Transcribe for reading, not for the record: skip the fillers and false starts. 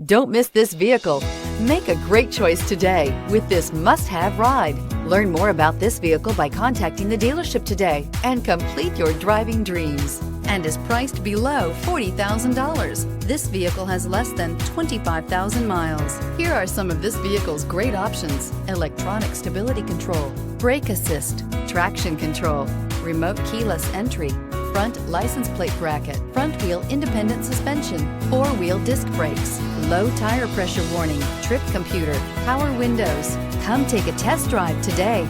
Don't miss this vehicle. Make a great choice today with this must-have ride. Learn more about this vehicle by contacting the dealership today and complete your driving dreams. And is priced below $40,000. This vehicle has less than 25,000 miles. Here are some of this vehicle's great options: electronic stability control, brake assist, traction control, remote keyless entry, front license plate bracket, front wheel independent suspension, four-wheel disc brakes, low tire pressure warning, trip computer, power windows. Come take a test drive today.